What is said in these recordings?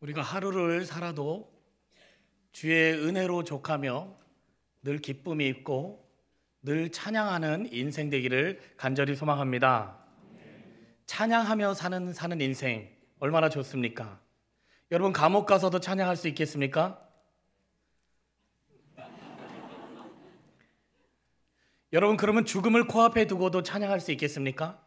우리가 하루를 살아도 주의 은혜로 족하며 늘 기쁨이 있고 늘 찬양하는 인생 되기를 간절히 소망합니다. 찬양하며 사는 인생 얼마나 좋습니까? 여러분, 감옥 가서도 찬양할 수 있겠습니까? 여러분, 그러면 죽음을 코앞에 두고도 찬양할 수 있겠습니까?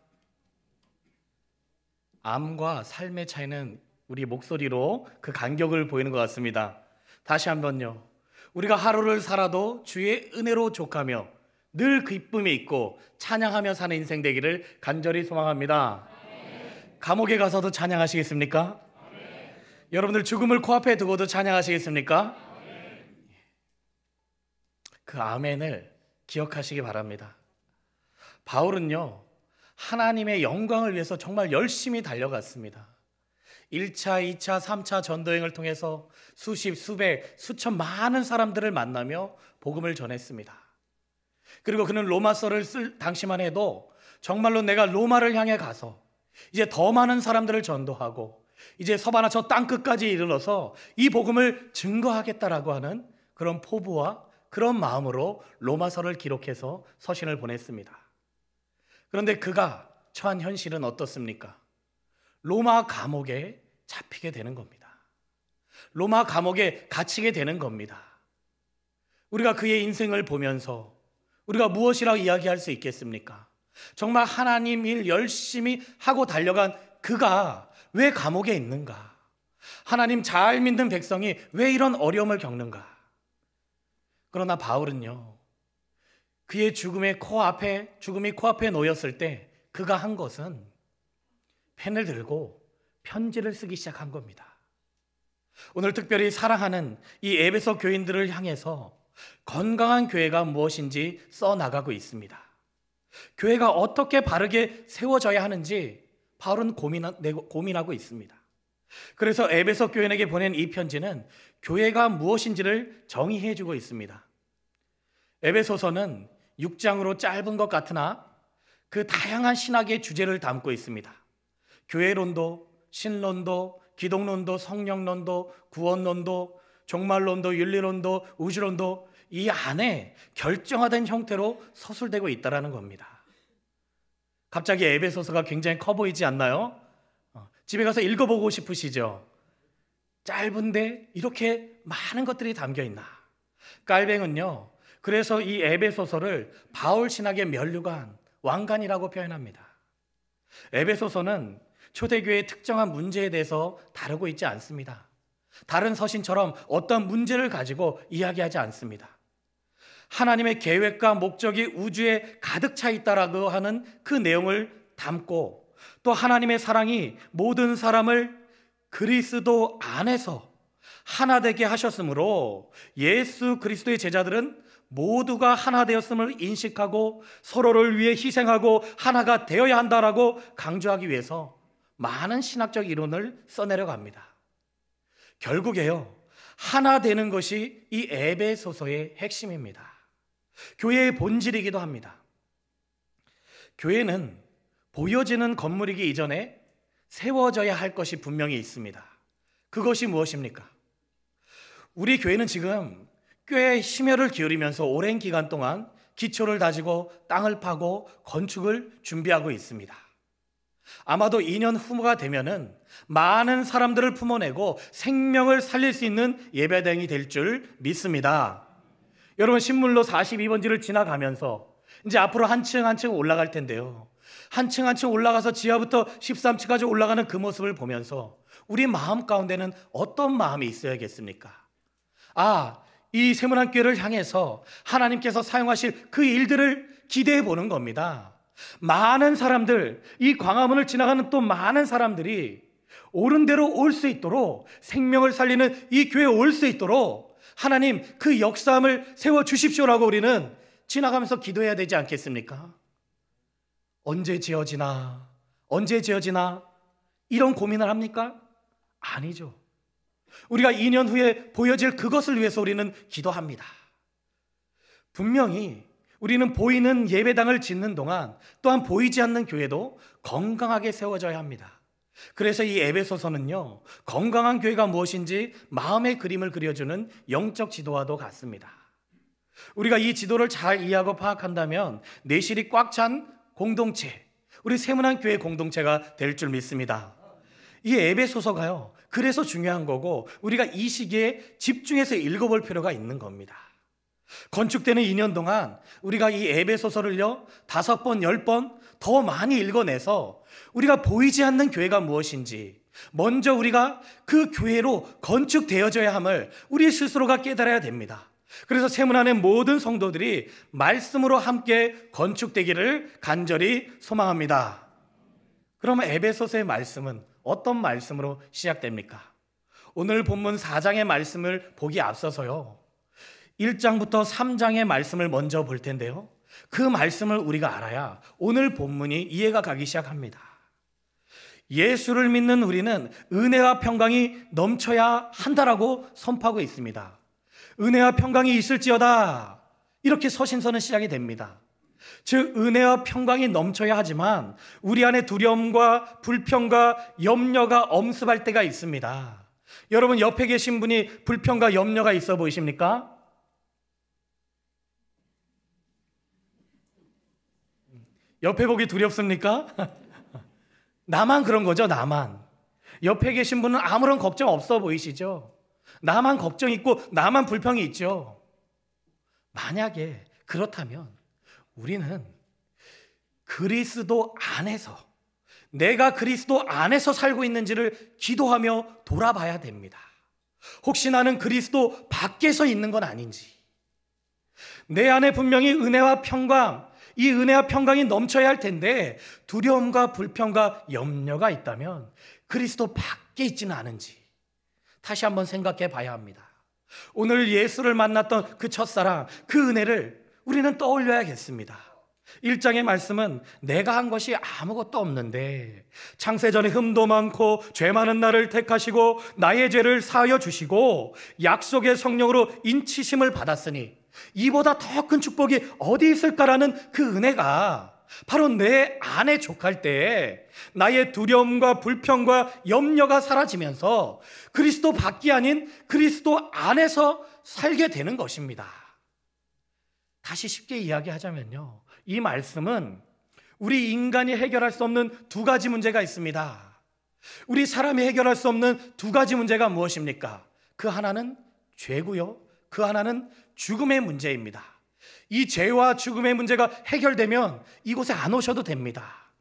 암과 삶의 차이는 우리 목소리로 그 간격을 보이는 것 같습니다. 다시 한번요. 우리가 하루를 살아도 주의 은혜로 족하며 늘 기쁨이 있고 찬양하며 사는 인생 되기를 간절히 소망합니다. 아멘. 감옥에 가서도 찬양하시겠습니까? 아멘. 여러분들 죽음을 코앞에 두고도 찬양하시겠습니까? 아멘. 그 아멘을 기억하시기 바랍니다. 바울은요, 하나님의 영광을 위해서 정말 열심히 달려갔습니다. 1차, 2차, 3차 전도행을 통해서 수십, 수백, 수천 많은 사람들을 만나며 복음을 전했습니다. 그리고 그는 로마서를 쓸 당시만 해도 정말로 내가 로마를 향해 가서 이제 더 많은 사람들을 전도하고 이제 서바나 저 땅끝까지 이르러서 이 복음을 증거하겠다라고 하는 그런 포부와 그런 마음으로 로마서를 기록해서 서신을 보냈습니다. 그런데 그가 처한 현실은 어떻습니까? 로마 감옥에 잡히게 되는 겁니다. 로마 감옥에 갇히게 되는 겁니다. 우리가 그의 인생을 보면서 우리가 무엇이라고 이야기할 수 있겠습니까? 정말 하나님 일 열심히 하고 달려간 그가 왜 감옥에 있는가? 하나님 잘 믿는 백성이 왜 이런 어려움을 겪는가? 그러나 바울은요, 그의 죽음이 코앞에 놓였을 때 그가 한 것은 펜을 들고 편지를 쓰기 시작한 겁니다. 오늘 특별히 사랑하는 이 에베소 교인들을 향해서 건강한 교회가 무엇인지 써나가고 있습니다. 교회가 어떻게 바르게 세워져야 하는지 바울은 고민하고 있습니다. 그래서 에베소 교인에게 보낸 이 편지는 교회가 무엇인지를 정의해주고 있습니다. 에베소서는 6장으로 짧은 것 같으나 그 다양한 신학의 주제를 담고 있습니다. 교회론도, 신론도, 기독론도, 성령론도, 구원론도, 종말론도, 윤리론도, 우주론도 이 안에 결정화된 형태로 서술되고 있다는 겁니다. 갑자기 에베소서가 굉장히 커 보이지 않나요? 집에 가서 읽어보고 싶으시죠? 짧은데 이렇게 많은 것들이 담겨 있나? 깔뱅은요, 그래서 이 에베소서를 바울 신학의 면류관, 왕관이라고 표현합니다. 에베소서는 초대교회의 특정한 문제에 대해서 다루고 있지 않습니다. 다른 서신처럼 어떤 문제를 가지고 이야기하지 않습니다. 하나님의 계획과 목적이 우주에 가득 차 있다라고 하는 그 내용을 담고 또 하나님의 사랑이 모든 사람을 그리스도 안에서 하나 되게 하셨으므로 예수 그리스도의 제자들은 모두가 하나 되었음을 인식하고 서로를 위해 희생하고 하나가 되어야 한다라고 강조하기 위해서 많은 신학적 이론을 써내려갑니다. 결국에요, 하나 되는 것이 이 에베소서의 핵심입니다. 교회의 본질이기도 합니다. 교회는 보여지는 건물이기 이전에 세워져야 할 것이 분명히 있습니다. 그것이 무엇입니까? 우리 교회는 지금 꽤 심혈을 기울이면서 오랜 기간 동안 기초를 다지고 땅을 파고 건축을 준비하고 있습니다. 아마도 2년 후가 되면은 많은 사람들을 품어내고 생명을 살릴 수 있는 예배당이 될 줄 믿습니다. 여러분, 신물로 42번지를 지나가면서 이제 앞으로 한 층 한 층 올라갈 텐데요, 한 층 한 층 올라가서 지하부터 13층까지 올라가는 그 모습을 보면서 우리 마음 가운데는 어떤 마음이 있어야겠습니까? 이 세문안교회를 향해서 하나님께서 사용하실 그 일들을 기대해 보는 겁니다. 많은 사람들, 이 광화문을 지나가는 또 많은 사람들이 옳은 대로 올 수 있도록, 생명을 살리는 이 교회에 올 수 있도록 하나님 그 역사함을 세워주십시오라고 우리는 지나가면서 기도해야 되지 않겠습니까? 언제 지어지나 이런 고민을 합니까? 아니죠. 우리가 2년 후에 보여질 그것을 위해서 우리는 기도합니다. 분명히 우리는 보이는 예배당을 짓는 동안 또한 보이지 않는 교회도 건강하게 세워져야 합니다. 그래서 이 에베소서는요, 건강한 교회가 무엇인지 마음의 그림을 그려주는 영적 지도와도 같습니다. 우리가 이 지도를 잘 이해하고 파악한다면 내실이 꽉 찬 공동체, 우리 세문안 교회 공동체가 될 줄 믿습니다. 이 에베소서가요, 그래서 중요한 거고 우리가 이 시기에 집중해서 읽어볼 필요가 있는 겁니다. 건축되는 2년 동안 우리가 이 에베소서를요 5번, 10번 더 많이 읽어내서 우리가 보이지 않는 교회가 무엇인지 먼저 우리가 그 교회로 건축되어져야 함을 우리 스스로가 깨달아야 됩니다. 그래서 세문안의 모든 성도들이 말씀으로 함께 건축되기를 간절히 소망합니다. 그러면 에베소서의 말씀은 어떤 말씀으로 시작됩니까? 오늘 본문 4장의 말씀을 보기 앞서서요 1장부터 3장의 말씀을 먼저 볼 텐데요, 그 말씀을 우리가 알아야 오늘 본문이 이해가 가기 시작합니다. 예수를 믿는 우리는 은혜와 평강이 넘쳐야 한다라고 선포하고 있습니다. 은혜와 평강이 있을지어다, 이렇게 서신서는 시작이 됩니다. 즉 은혜와 평강이 넘쳐야 하지만 우리 안에 두려움과 불평과 염려가 엄습할 때가 있습니다. 여러분 옆에 계신 분이 불평과 염려가 있어 보이십니까? 옆에 보기 두렵습니까? 나만 그런 거죠, 나만. 옆에 계신 분은 아무런 걱정 없어 보이시죠? 나만 걱정 있고 나만 불평이 있죠. 만약에 그렇다면 우리는 그리스도 안에서, 내가 그리스도 안에서 살고 있는지를 기도하며 돌아봐야 됩니다. 혹시 나는 그리스도 밖에서 있는 건 아닌지, 내 안에 분명히 은혜와 평강, 이 은혜와 평강이 넘쳐야 할 텐데 두려움과 불평과 염려가 있다면 그리스도 밖에 있지는 않은지 다시 한번 생각해 봐야 합니다. 오늘 예수를 만났던 그 첫사랑, 그 은혜를 우리는 떠올려야겠습니다. 1장의 말씀은 내가 한 것이 아무것도 없는데 창세전에 흠도 많고 죄 많은 나를 택하시고 나의 죄를 사하여 주시고 약속의 성령으로 인치심을 받았으니 이보다 더 큰 축복이 어디 있을까라는 그 은혜가 바로 내 안에 족할 때 나의 두려움과 불평과 염려가 사라지면서 그리스도 밖이 아닌 그리스도 안에서 살게 되는 것입니다. 다시 쉽게 이야기하자면요, 이 말씀은 우리 인간이 해결할 수 없는 두 가지 문제가 있습니다. 우리 사람이 해결할 수 없는 두 가지 문제가 무엇입니까? 그 하나는 죄고요, 그 하나는 죽음의 문제입니다. 이 죄와 죽음의 문제가 해결되면 이곳에 안 오셔도 됩니다.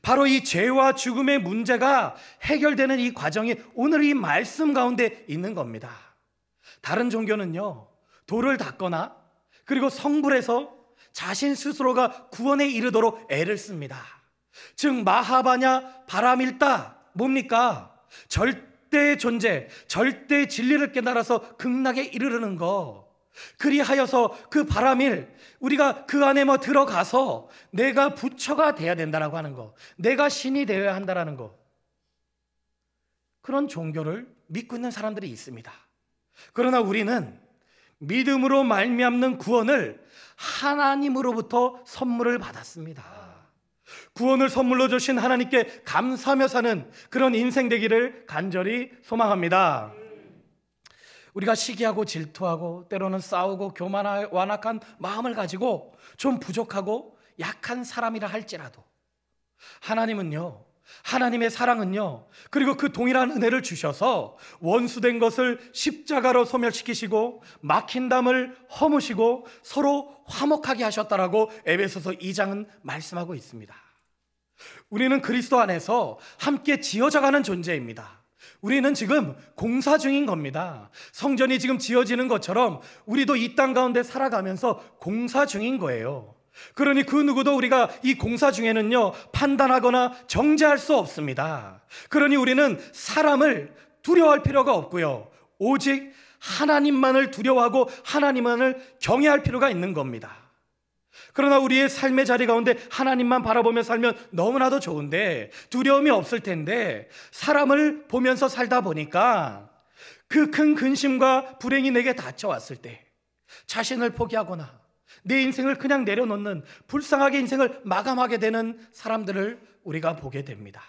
바로 이 죄와 죽음의 문제가 해결되는 이 과정이 오늘 이 말씀 가운데 있는 겁니다. 다른 종교는요, 돌을 닦거나 그리고 성불해서 자신 스스로가 구원에 이르도록 애를 씁니다. 즉 마하바냐 바라밀다, 뭡니까? 절대의 존재, 절대의 진리를 깨달아서 극락에 이르르는 거. 그리하여서 그 바라밀, 우리가 그 안에 들어가서 내가 부처가 돼야 된다라고 하는 거, 내가 신이 되어야 한다라는 거, 그런 종교를 믿고 있는 사람들이 있습니다. 그러나 우리는 믿음으로 말미암는 구원을 하나님으로부터 선물을 받았습니다. 구원을 선물로 주신 하나님께 감사하며 사는 그런 인생 되기를 간절히 소망합니다. 우리가 시기하고 질투하고 때로는 싸우고 교만하고 완악한 마음을 가지고 좀 부족하고 약한 사람이라 할지라도 하나님은요, 하나님의 사랑은요, 그리고 그 동일한 은혜를 주셔서 원수된 것을 십자가로 소멸시키시고 막힌 담을 허무시고 서로 화목하게 하셨다라고 에베소서 2장은 말씀하고 있습니다. 우리는 그리스도 안에서 함께 지어져가는 존재입니다. 우리는 지금 공사 중인 겁니다. 성전이 지금 지어지는 것처럼 우리도 이 땅 가운데 살아가면서 공사 중인 거예요. 그러니 그 누구도 우리가 이 공사 중에는요 판단하거나 정죄할 수 없습니다. 그러니 우리는 사람을 두려워할 필요가 없고요, 오직 하나님만을 두려워하고 하나님만을 경외할 필요가 있는 겁니다. 그러나 우리의 삶의 자리 가운데 하나님만 바라보며 살면 너무나도 좋은데 두려움이 없을 텐데 사람을 보면서 살다 보니까 그 큰 근심과 불행이 내게 닥쳐왔을 때 자신을 포기하거나 내 인생을 그냥 내려놓는, 불쌍하게 인생을 마감하게 되는 사람들을 우리가 보게 됩니다.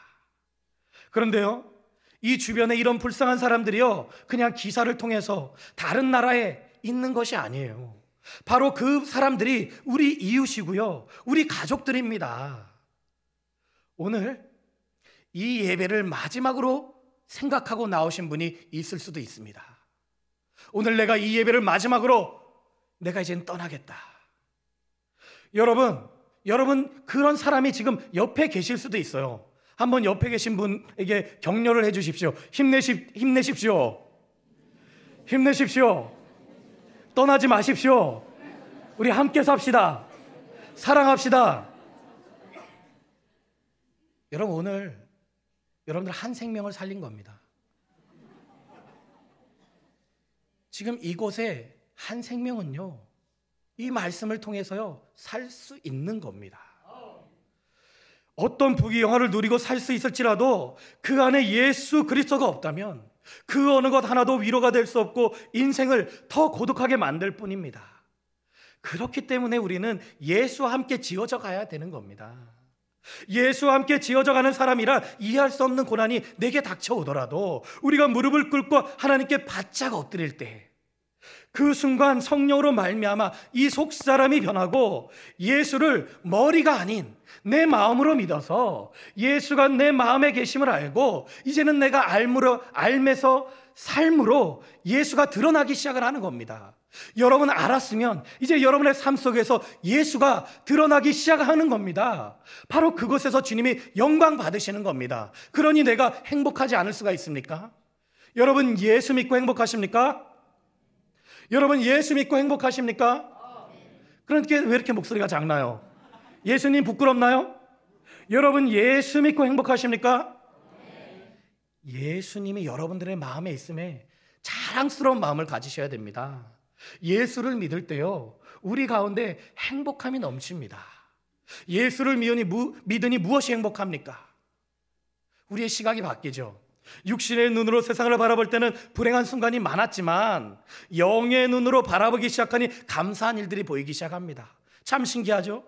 그런데요, 이 주변에 이런 불쌍한 사람들이요, 그냥 기사를 통해서 다른 나라에 있는 것이 아니에요. 바로 그 사람들이 우리 이웃이고요, 우리 가족들입니다. 오늘 이 예배를 마지막으로 생각하고 나오신 분이 있을 수도 있습니다. 오늘 내가 이 예배를 마지막으로 내가 이젠 떠나겠다. 여러분 그런 사람이 지금 옆에 계실 수도 있어요. 한번 옆에 계신 분에게 격려를 해주십시오. 힘내십시오. 떠나지 마십시오. 우리 함께 삽시다. 사랑합시다. 여러분, 오늘 여러분들 한 생명을 살린 겁니다. 지금 이곳에 한 생명은요, 이 말씀을 통해서요 살 수 있는 겁니다. 어떤 부귀영화를 누리고 살 수 있을지라도 그 안에 예수 그리스도가 없다면 그 어느 것 하나도 위로가 될 수 없고 인생을 더 고독하게 만들 뿐입니다. 그렇기 때문에 우리는 예수와 함께 지어져 가야 되는 겁니다. 예수와 함께 지어져 가는 사람이라 이해할 수 없는 고난이 내게 닥쳐오더라도 우리가 무릎을 꿇고 하나님께 바짝 엎드릴 때 그 순간 성령으로 말미암아 이 속사람이 변하고 예수를 머리가 아닌 내 마음으로 믿어서 예수가 내 마음에 계심을 알고 이제는 내가 알면서 삶으로 예수가 드러나기 시작을 하는 겁니다. 여러분 알았으면 이제 여러분의 삶 속에서 예수가 드러나기 시작하는 겁니다. 바로 그곳에서 주님이 영광 받으시는 겁니다. 그러니 내가 행복하지 않을 수가 있습니까? 여러분 예수 믿고 행복하십니까? 여러분 예수 믿고 행복하십니까? 그런데 왜 이렇게 목소리가 작나요? 예수님 부끄럽나요? 여러분 예수 믿고 행복하십니까? 예수님이 여러분들의 마음에 있음에 자랑스러운 마음을 가지셔야 됩니다. 예수를 믿을 때요 우리 가운데 행복함이 넘칩니다. 예수를 믿으니 무엇이 행복합니까? 우리의 시각이 바뀌죠. 육신의 눈으로 세상을 바라볼 때는 불행한 순간이 많았지만 영의 눈으로 바라보기 시작하니 감사한 일들이 보이기 시작합니다. 참 신기하죠?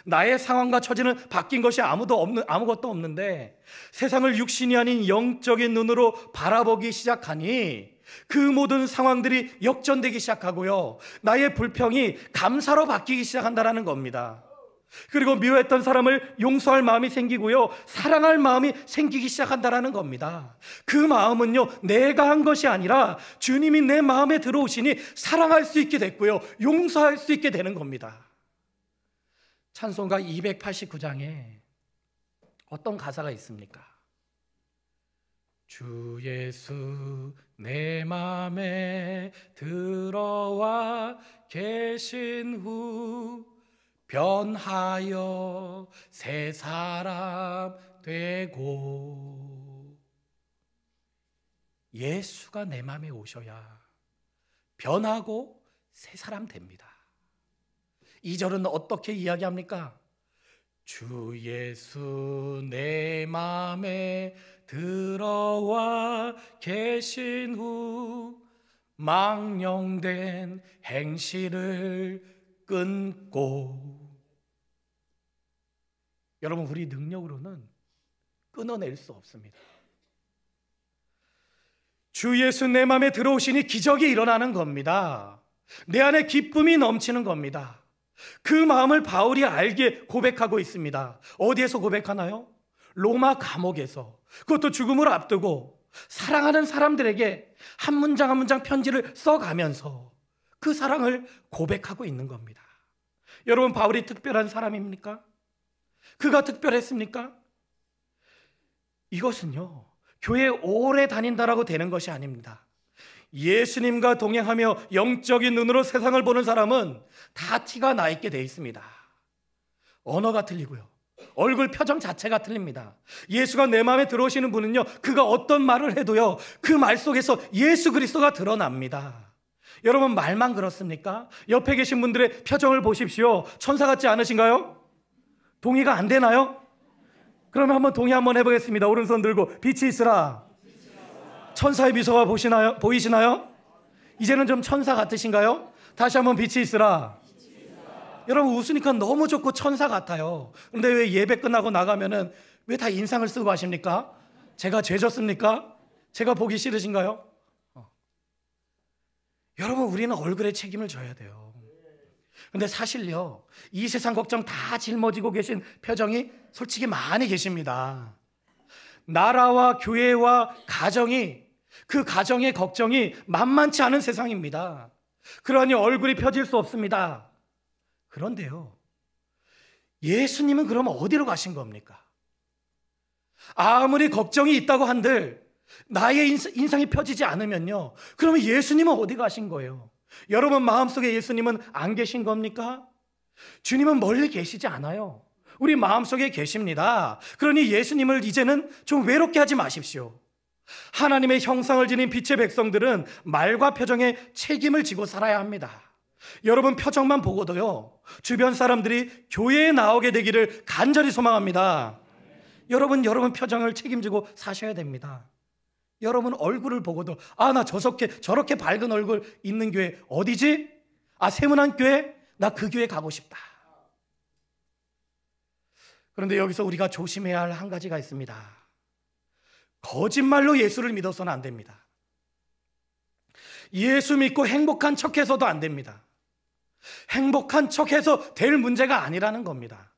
나의 상황과 처지는 바뀐 것이 아무것도 없는데 세상을 육신이 아닌 영적인 눈으로 바라보기 시작하니 그 모든 상황들이 역전되기 시작하고요 나의 불평이 감사로 바뀌기 시작한다는 겁니다. 그리고 미워했던 사람을 용서할 마음이 생기고요 사랑할 마음이 생기기 시작한다는 겁니다. 그 마음은요 내가 한 것이 아니라 주님이 내 마음에 들어오시니 사랑할 수 있게 됐고요 용서할 수 있게 되는 겁니다. 찬송가 289장에 어떤 가사가 있습니까? 주 예수 내 맘에 들어와 계신 후 변하여 새 사람 되고. 예수가 내 맘에 오셔야 변하고 새 사람 됩니다. 2절은 어떻게 이야기합니까? 주 예수 내 맘에 들어와 계신 후 망령된 행실을 끊고. 여러분 우리 능력으로는 끊어낼 수 없습니다. 주 예수 내 맘에 들어오시니 기적이 일어나는 겁니다. 내 안에 기쁨이 넘치는 겁니다. 그 마음을 바울이 알게 고백하고 있습니다. 어디에서 고백하나요? 로마 감옥에서, 그것도 죽음을 앞두고 사랑하는 사람들에게 한 문장 한 문장 편지를 써가면서 그 사랑을 고백하고 있는 겁니다. 여러분 바울이 특별한 사람입니까? 그가 특별했습니까? 이것은요 교회에 오래 다닌다라고 되는 것이 아닙니다. 예수님과 동행하며 영적인 눈으로 세상을 보는 사람은 다 티가 나 있게 돼 있습니다. 언어가 틀리고요 얼굴 표정 자체가 틀립니다. 예수가 내 마음에 들어오시는 분은요 그가 어떤 말을 해도요 그 말 속에서 예수 그리스도가 드러납니다. 여러분 말만 그렇습니까? 옆에 계신 분들의 표정을 보십시오. 천사 같지 않으신가요? 동의가 안 되나요? 그러면 한번 동의 한번 해보겠습니다. 오른손 들고 빛이 있으라. 천사의 미소가 보이시나요? 이제는 좀 천사 같으신가요? 다시 한번 빛이 있으라. 여러분 웃으니까 너무 좋고 천사 같아요. 그런데 왜 예배 끝나고 나가면은 왜 다 인상을 쓰고 하십니까? 제가 죄 졌습니까? 제가 보기 싫으신가요? 여러분, 우리는 얼굴에 책임을 져야 돼요. 근데 사실요, 이 세상 걱정 다 짊어지고 계신 표정이 솔직히 많이 계십니다. 나라와 교회와 가정이, 그 가정의 걱정이 만만치 않은 세상입니다. 그러니 얼굴이 펴질 수 없습니다. 그런데요, 예수님은 그러면 어디로 가신 겁니까? 아무리 걱정이 있다고 한들 나의 인상이 펴지지 않으면요, 그러면 예수님은 어디 가신 거예요? 여러분 마음속에 예수님은 안 계신 겁니까? 주님은 멀리 계시지 않아요. 우리 마음속에 계십니다. 그러니 예수님을 이제는 좀 외롭게 하지 마십시오. 하나님의 형상을 지닌 빛의 백성들은 말과 표정에 책임을 지고 살아야 합니다. 여러분 표정만 보고도요, 주변 사람들이 교회에 나오게 되기를 간절히 소망합니다. 여러분 표정을 책임지고 사셔야 됩니다. 여러분 얼굴을 보고도 나 저렇게 밝은 얼굴 있는 교회 어디지? 세문안 교회? 나 그 교회 가고 싶다. 그런데 여기서 우리가 조심해야 할 한 가지가 있습니다. 거짓말로 예수를 믿어서는 안 됩니다. 예수 믿고 행복한 척해서도 안 됩니다. 행복한 척해서 될 문제가 아니라는 겁니다.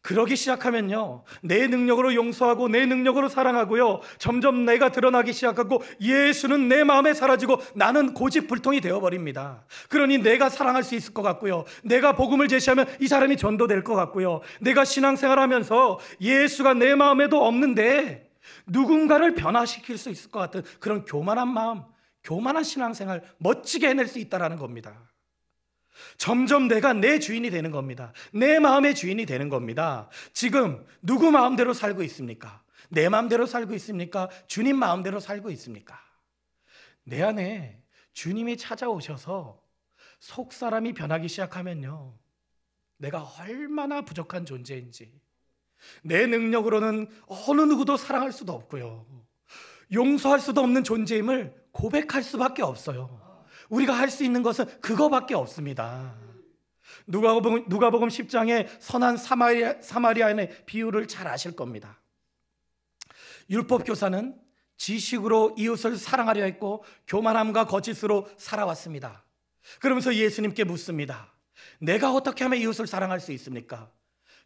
그러기 시작하면요, 내 능력으로 용서하고 내 능력으로 사랑하고요, 점점 내가 드러나기 시작하고 예수는 내 마음에 사라지고 나는 고집불통이 되어버립니다. 그러니 내가 사랑할 수 있을 것 같고요, 내가 복음을 제시하면 이 사람이 전도될 것 같고요, 내가 신앙생활하면서 예수가 내 마음에도 없는데 누군가를 변화시킬 수 있을 것 같은 그런 교만한 마음, 교만한 신앙생활 멋지게 해낼 수 있다는 겁니다. 점점 내가 내 주인이 되는 겁니다. 내 마음의 주인이 되는 겁니다. 지금 누구 마음대로 살고 있습니까? 내 마음대로 살고 있습니까? 주님 마음대로 살고 있습니까? 내 안에 주님이 찾아오셔서 속사람이 변하기 시작하면요, 내가 얼마나 부족한 존재인지, 내 능력으로는 어느 누구도 사랑할 수도 없고요, 용서할 수도 없는 존재임을 고백할 수밖에 없어요. 우리가 할 수 있는 것은 그거밖에 없습니다. 누가복음 10장의 선한 사마리아인의 비유를 잘 아실 겁니다. 율법 교사는 지식으로 이웃을 사랑하려 했고 교만함과 거짓으로 살아왔습니다. 그러면서 예수님께 묻습니다. 내가 어떻게 하면 이웃을 사랑할 수 있습니까?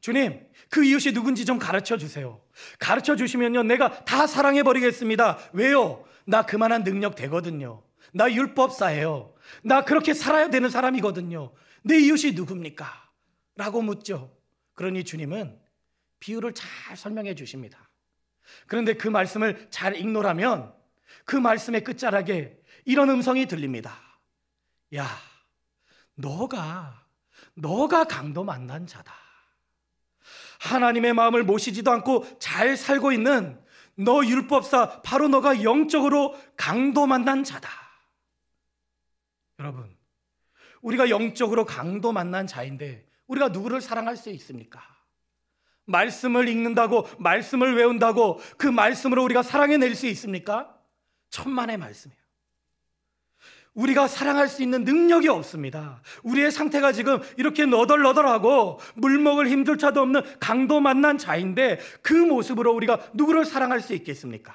주님, 그 이웃이 누군지 좀 가르쳐 주세요. 가르쳐 주시면요, 내가 다 사랑해 버리겠습니다. 왜요? 나 그만한 능력 되거든요. 나 율법사예요. 나 그렇게 살아야 되는 사람이거든요. 내 이웃이 누굽니까? 라고 묻죠. 그러니 주님은 비유를 잘 설명해 주십니다. 그런데 그 말씀을 잘 읽노라면 그 말씀의 끝자락에 이런 음성이 들립니다. 야, 너가 강도 만난 자다. 하나님의 마음을 모시지도 않고 잘 살고 있는 너 율법사, 바로 너가 영적으로 강도 만난 자다. 여러분, 우리가 영적으로 강도 만난 자인데 우리가 누구를 사랑할 수 있습니까? 말씀을 읽는다고, 말씀을 외운다고 그 말씀으로 우리가 사랑해낼 수 있습니까? 천만의 말씀이에요. 우리가 사랑할 수 있는 능력이 없습니다. 우리의 상태가 지금 이렇게 너덜너덜하고 물 먹을 힘조차도 없는 강도 만난 자인데 그 모습으로 우리가 누구를 사랑할 수 있겠습니까?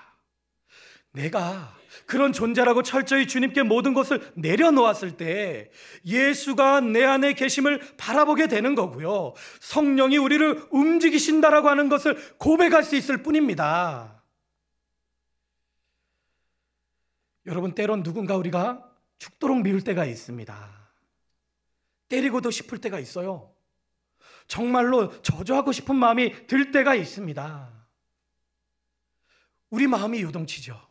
내가 그런 존재라고 철저히 주님께 모든 것을 내려놓았을 때 예수가 내 안에 계심을 바라보게 되는 거고요, 성령이 우리를 움직이신다라고 하는 것을 고백할 수 있을 뿐입니다. 여러분, 때론 누군가 우리가 죽도록 미울 때가 있습니다. 때리고도 싶을 때가 있어요. 정말로 저주하고 싶은 마음이 들 때가 있습니다. 우리 마음이 요동치죠.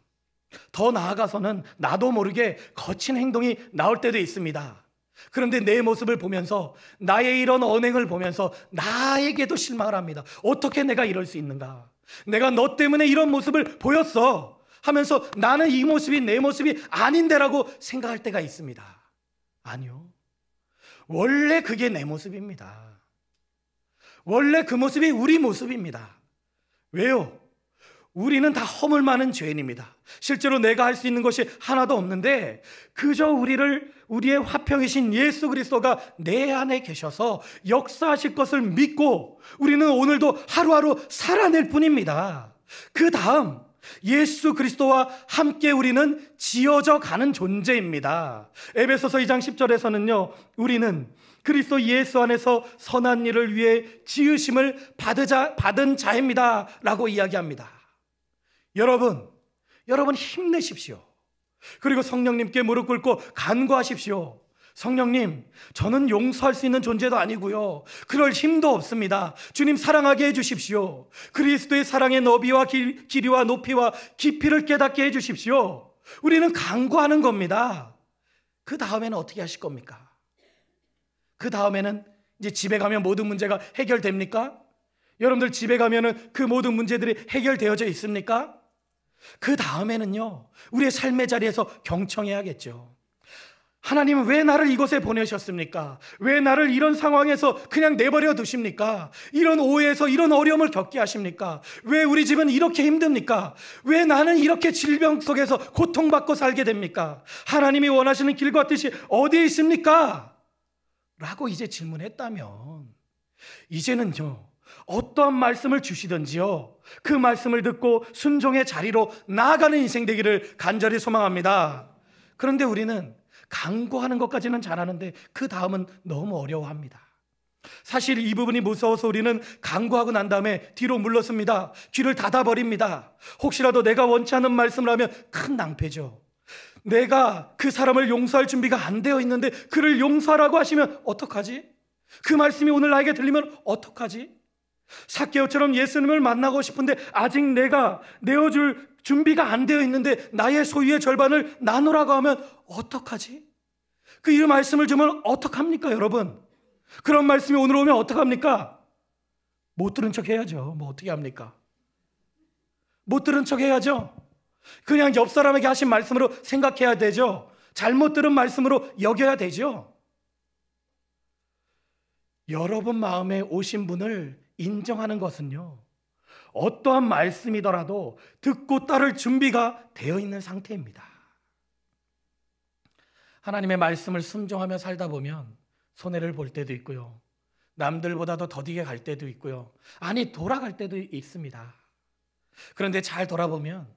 더 나아가서는 나도 모르게 거친 행동이 나올 때도 있습니다. 그런데 내 모습을 보면서, 나의 이런 언행을 보면서 나에게도 실망을 합니다. 어떻게 내가 이럴 수 있는가? 내가 너 때문에 이런 모습을 보였어 하면서 나는 이 모습이 내 모습이 아닌데라고 생각할 때가 있습니다. 아니요, 원래 그게 내 모습입니다. 원래 그 모습이 우리 모습입니다. 왜요? 우리는 다 허물 많은 죄인입니다. 실제로 내가 할 수 있는 것이 하나도 없는데 그저 우리의 화평이신 예수 그리스도가 내 안에 계셔서 역사하실 것을 믿고 우리는 오늘도 하루하루 살아낼 뿐입니다. 그 다음 예수 그리스도와 함께 우리는 지어져 가는 존재입니다. 에베소서 2장 10절에서는요, 우리는 그리스도 예수 안에서 선한 일을 위해 지으심을 받은 자입니다 라고 이야기합니다. 여러분 힘내십시오. 그리고 성령님께 무릎 꿇고 간구하십시오. 성령님, 저는 용서할 수 있는 존재도 아니고요, 그럴 힘도 없습니다. 주님, 사랑하게 해주십시오. 그리스도의 사랑의 너비와 길이와 높이와 깊이를 깨닫게 해주십시오. 우리는 간구하는 겁니다. 그 다음에는 어떻게 하실 겁니까? 그 다음에는 이제 집에 가면 모든 문제가 해결됩니까? 여러분들 집에 가면은 그 모든 문제들이 해결되어져 있습니까? 그 다음에는요, 우리의 삶의 자리에서 경청해야겠죠. 하나님은 왜 나를 이곳에 보내셨습니까? 왜 나를 이런 상황에서 그냥 내버려 두십니까? 이런 오해에서 이런 어려움을 겪게 하십니까? 왜 우리 집은 이렇게 힘듭니까? 왜 나는 이렇게 질병 속에서 고통받고 살게 됩니까? 하나님이 원하시는 길과 뜻이 어디에 있습니까? 라고 이제 질문했다면, 이제는요, 어떠한 말씀을 주시든지요, 그 말씀을 듣고 순종의 자리로 나아가는 인생 되기를 간절히 소망합니다. 그런데 우리는 간구하는 것까지는 잘하는데 그 다음은 너무 어려워합니다. 사실 이 부분이 무서워서 우리는 간구하고 난 다음에 뒤로 물러섭니다. 귀를 닫아버립니다. 혹시라도 내가 원치 않는 말씀을 하면 큰 낭패죠. 내가 그 사람을 용서할 준비가 안 되어 있는데 그를 용서하라고 하시면 어떡하지? 그 말씀이 오늘 나에게 들리면 어떡하지? 삭개오처럼 예수님을 만나고 싶은데 아직 내가 내어줄 준비가 안 되어 있는데 나의 소유의 절반을 나누라고 하면 어떡하지? 그 이 말씀을 주면 어떡합니까, 여러분? 그런 말씀이 오늘 오면 어떡합니까? 못 들은 척 해야죠. 뭐 어떻게 합니까? 못 들은 척 해야죠. 그냥 옆 사람에게 하신 말씀으로 생각해야 되죠. 잘못 들은 말씀으로 여겨야 되죠. 여러분 마음에 오신 분을 인정하는 것은요, 어떠한 말씀이더라도 듣고 따를 준비가 되어 있는 상태입니다. 하나님의 말씀을 순종하며 살다 보면 손해를 볼 때도 있고요, 남들보다도 더디게 갈 때도 있고요, 아니 돌아갈 때도 있습니다. 그런데 잘 돌아보면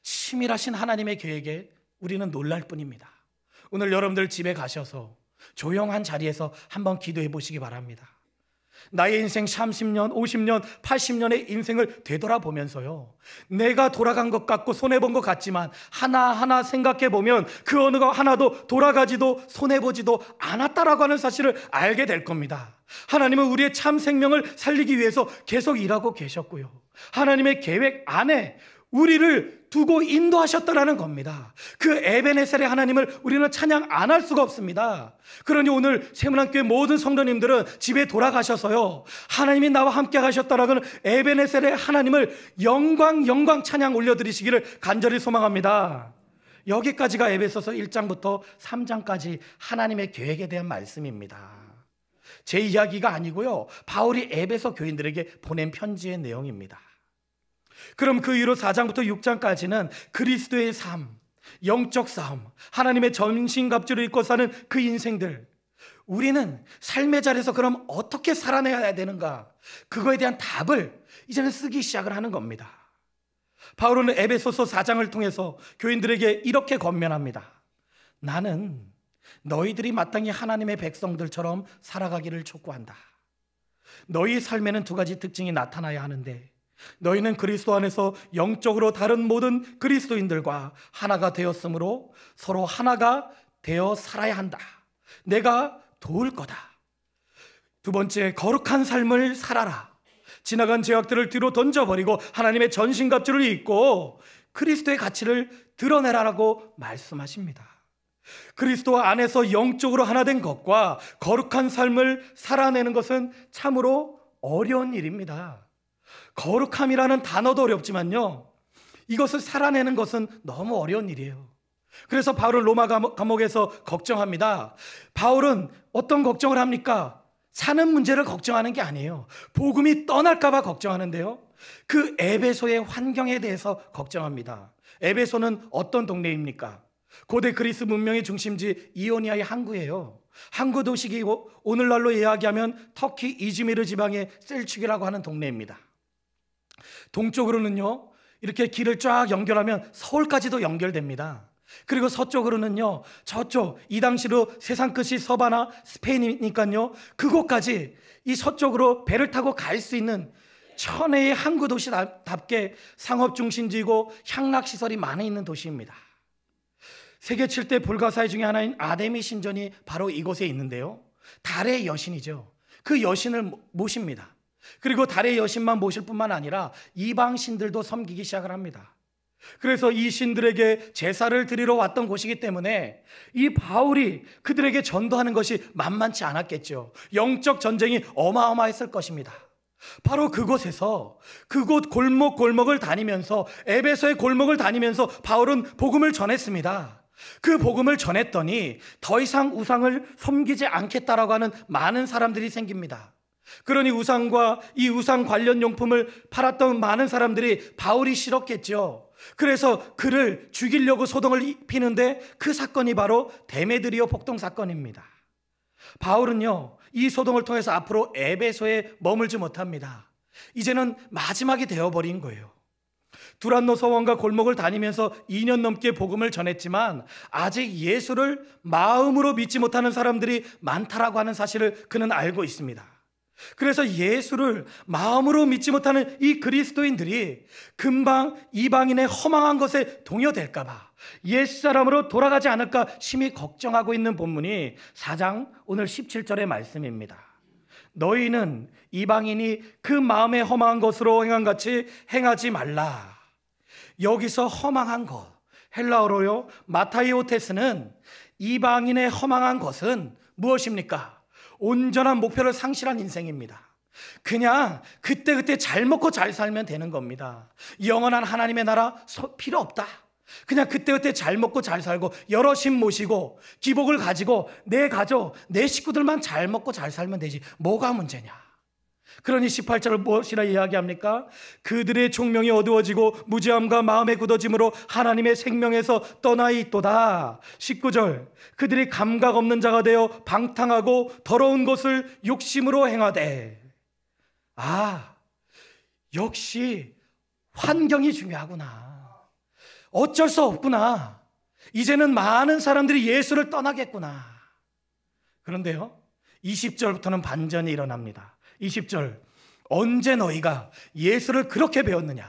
치밀하신 하나님의 계획에 우리는 놀랄 뿐입니다. 오늘 여러분들 집에 가셔서 조용한 자리에서 한번 기도해 보시기 바랍니다. 나의 인생 30년, 50년, 80년의 인생을 되돌아보면서요, 내가 돌아간 것 같고 손해본 것 같지만 하나하나 생각해 보면 그 어느 것 하나도 돌아가지도 손해보지도 않았다라고 하는 사실을 알게 될 겁니다. 하나님은 우리의 참 생명을 살리기 위해서 계속 일하고 계셨고요, 하나님의 계획 안에 우리를 두고 인도하셨다라는 겁니다. 그 에베네셀의 하나님을 우리는 찬양 안 할 수가 없습니다. 그러니 오늘 세문안교회 모든 성도님들은 집에 돌아가셔서요, 하나님이 나와 함께 하셨다라는 에베네셀의 하나님을 영광 찬양 올려드리시기를 간절히 소망합니다. 여기까지가 에베소서 1장부터 3장까지 하나님의 계획에 대한 말씀입니다. 제 이야기가 아니고요, 바울이 에베소 교인들에게 보낸 편지의 내용입니다. 그럼 그 이후로 4장부터 6장까지는 그리스도의 삶, 영적 싸움, 하나님의 전신갑주를 입고 사는 그 인생들, 우리는 삶의 자리에서 그럼 어떻게 살아내야 되는가, 그거에 대한 답을 이제는 쓰기 시작을 하는 겁니다. 바울은 에베소서 4장을 통해서 교인들에게 이렇게 권면합니다. 나는 너희들이 마땅히 하나님의 백성들처럼 살아가기를 촉구한다. 너희 삶에는 두 가지 특징이 나타나야 하는데, 너희는 그리스도 안에서 영적으로 다른 모든 그리스도인들과 하나가 되었으므로 서로 하나가 되어 살아야 한다. 내가 도울 거다. 두 번째, 거룩한 삶을 살아라. 지나간 죄악들을 뒤로 던져버리고 하나님의 전신갑주를 입고 그리스도의 가치를 드러내라라고 말씀하십니다. 그리스도 안에서 영적으로 하나 된 것과 거룩한 삶을 살아내는 것은 참으로 어려운 일입니다. 거룩함이라는 단어도 어렵지만요, 이것을 살아내는 것은 너무 어려운 일이에요. 그래서 바울은 로마 감옥에서 걱정합니다. 바울은 어떤 걱정을 합니까? 사는 문제를 걱정하는 게 아니에요. 복음이 떠날까 봐 걱정하는데요, 그 에베소의 환경에 대해서 걱정합니다. 에베소는 어떤 동네입니까? 고대 그리스 문명의 중심지 이오니아의 항구예요. 항구 도시이고 오늘날로 이야기하면 터키 이즈미르 지방의 셀축이라고 하는 동네입니다. 동쪽으로는요, 이렇게 길을 쫙 연결하면 서울까지도 연결됩니다. 그리고 서쪽으로는요, 저쪽 이 당시로 세상 끝이 서바나 스페인이니까요, 그곳까지 이 서쪽으로 배를 타고 갈 수 있는 천혜의 항구 도시답게 상업 중심지이고 향락시설이 많이 있는 도시입니다. 세계 7대 불가사의 중에 하나인 아데미 신전이 바로 이곳에 있는데요, 달의 여신이죠. 그 여신을 모십니다. 그리고 달의 여신만 모실 뿐만 아니라 이방 신들도 섬기기 시작을 합니다. 그래서 이 신들에게 제사를 드리러 왔던 곳이기 때문에 이 바울이 그들에게 전도하는 것이 만만치 않았겠죠. 영적 전쟁이 어마어마했을 것입니다. 바로 그곳에서 그곳 골목골목을 다니면서, 에베소의 골목을 다니면서 바울은 복음을 전했습니다. 그 복음을 전했더니 더 이상 우상을 섬기지 않겠다라고 하는 많은 사람들이 생깁니다. 그러니 우상과 이 우상 관련 용품을 팔았던 많은 사람들이 바울이 싫었겠죠. 그래서 그를 죽이려고 소동을 피는데 그 사건이 바로 데메드리오 폭동 사건입니다. 바울은요, 이 소동을 통해서 앞으로 에베소에 머물지 못합니다. 이제는 마지막이 되어버린 거예요. 두란노 서원과 골목을 다니면서 2년 넘게 복음을 전했지만 아직 예수를 마음으로 믿지 못하는 사람들이 많다라고 하는 사실을 그는 알고 있습니다. 그래서 예수를 마음으로 믿지 못하는 이 그리스도인들이 금방 이방인의 허망한 것에 동요될까 봐, 옛사람으로 돌아가지 않을까 심히 걱정하고 있는 본문이 4장 오늘 17절의 말씀입니다. 너희는 이방인이 그 마음에 허망한 것으로 행한 같이 행하지 말라. 여기서 허망한 것, 헬라어로요 마타이오테스는 이방인의 허망한 것은 무엇입니까? 온전한 목표를 상실한 인생입니다. 그냥 그때그때 잘 먹고 잘 살면 되는 겁니다. 영원한 하나님의 나라 필요 없다. 그냥 그때그때 잘 먹고 잘 살고 여럿 모시고 기복을 가지고 내 가족, 내 식구들만 잘 먹고 잘 살면 되지 뭐가 문제냐. 그러니 18절을 무엇이라 이야기합니까? 그들의 총명이 어두워지고 무지함과 마음의 굳어짐으로 하나님의 생명에서 떠나 있도다. 19절, 그들이 감각 없는 자가 되어 방탕하고 더러운 것을 욕심으로 행하되. 역시 환경이 중요하구나. 어쩔 수 없구나. 이제는 많은 사람들이 예수를 떠나겠구나. 그런데요, 20절부터는 반전이 일어납니다. 20절, 언제 너희가 예수를 그렇게 배웠느냐?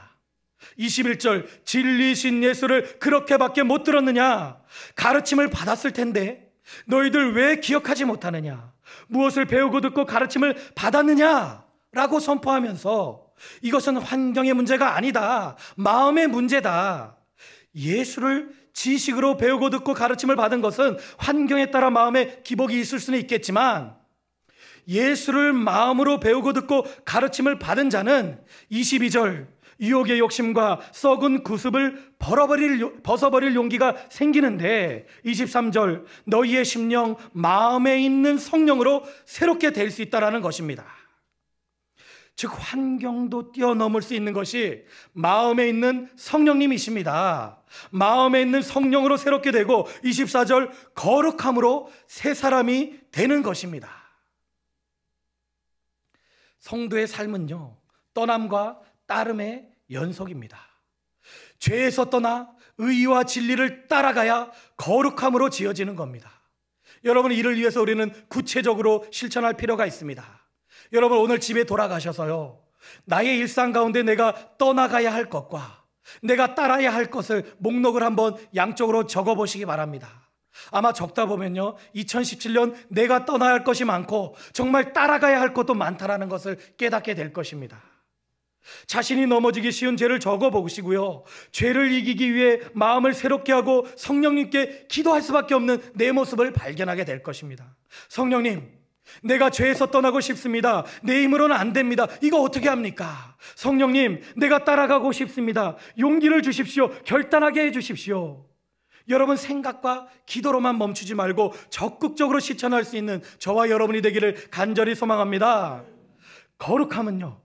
21절, 진리신 예수를 그렇게밖에 못 들었느냐? 가르침을 받았을 텐데 너희들 왜 기억하지 못하느냐? 무엇을 배우고 듣고 가르침을 받았느냐? 라고 선포하면서 이것은 환경의 문제가 아니다, 마음의 문제다. 예수를 지식으로 배우고 듣고 가르침을 받은 것은 환경에 따라 마음에 기복이 있을 수는 있겠지만, 예수를 마음으로 배우고 듣고 가르침을 받은 자는 22절, 유혹의 욕심과 썩은 구습을 벗어버릴 용기가 생기는데, 23절, 너희의 심령, 마음에 있는 성령으로 새롭게 될 수 있다는 것입니다. 즉 환경도 뛰어넘을 수 있는 것이 마음에 있는 성령님이십니다. 마음에 있는 성령으로 새롭게 되고, 24절, 거룩함으로 새 사람이 되는 것입니다. 성도의 삶은요, 떠남과 따름의 연속입니다. 죄에서 떠나 의와 진리를 따라가야 거룩함으로 지어지는 겁니다. 여러분, 이를 위해서 우리는 구체적으로 실천할 필요가 있습니다. 여러분, 오늘 집에 돌아가셔서요, 나의 일상 가운데 내가 떠나가야 할 것과 내가 따라야 할 것을 목록을 한번 양쪽으로 적어보시기 바랍니다. 아마 적다 보면요, 2017년 내가 떠나야 할 것이 많고 정말 따라가야 할 것도 많다라는 것을 깨닫게 될 것입니다. 자신이 넘어지기 쉬운 죄를 적어보시고요, 죄를 이기기 위해 마음을 새롭게 하고 성령님께 기도할 수밖에 없는 내 모습을 발견하게 될 것입니다. 성령님, 내가 죄에서 떠나고 싶습니다. 내 힘으로는 안 됩니다. 이거 어떻게 합니까? 성령님, 내가 따라가고 싶습니다. 용기를 주십시오. 결단하게 해주십시오. 여러분, 생각과 기도로만 멈추지 말고 적극적으로 실천할 수 있는 저와 여러분이 되기를 간절히 소망합니다. 거룩함은요,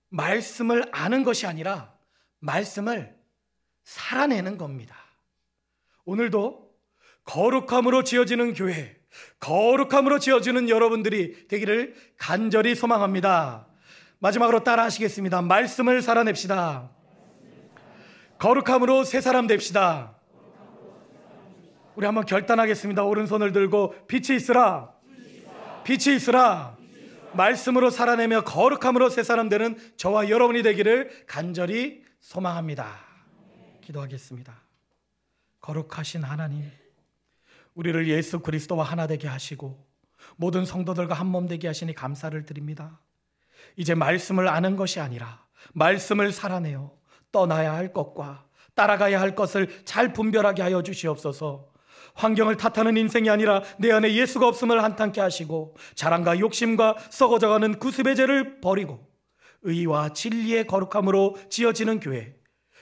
말씀을 아는 것이 아니라 말씀을 살아내는 겁니다. 오늘도 거룩함으로 지어지는 교회, 거룩함으로 지어지는 여러분들이 되기를 간절히 소망합니다. 마지막으로 따라 하시겠습니다. 말씀을 살아냅시다. 거룩함으로 새 사람 됩시다. 우리 한번 결단하겠습니다. 오른손을 들고 빛이 있으라. 빛이 있으라. 말씀으로 살아내며 거룩함으로 새 사람 되는 저와 여러분이 되기를 간절히 소망합니다. 기도하겠습니다. 거룩하신 하나님, 우리를 예수 그리스도와 하나 되게 하시고 모든 성도들과 한 몸 되게 하시니 감사를 드립니다. 이제 말씀을 아는 것이 아니라 말씀을 살아내어 떠나야 할 것과 따라가야 할 것을 잘 분별하게 하여 주시옵소서. 환경을 탓하는 인생이 아니라 내 안에 예수가 없음을 한탄케 하시고 자랑과 욕심과 썩어져가는 구습의 죄를 버리고 의와 진리의 거룩함으로 지어지는 교회,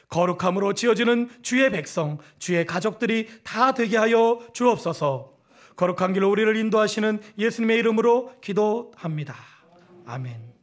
거룩함으로 지어지는 주의 백성, 주의 가족들이 다 되게 하여 주옵소서. 거룩한 길로 우리를 인도하시는 예수님의 이름으로 기도합니다. 아멘.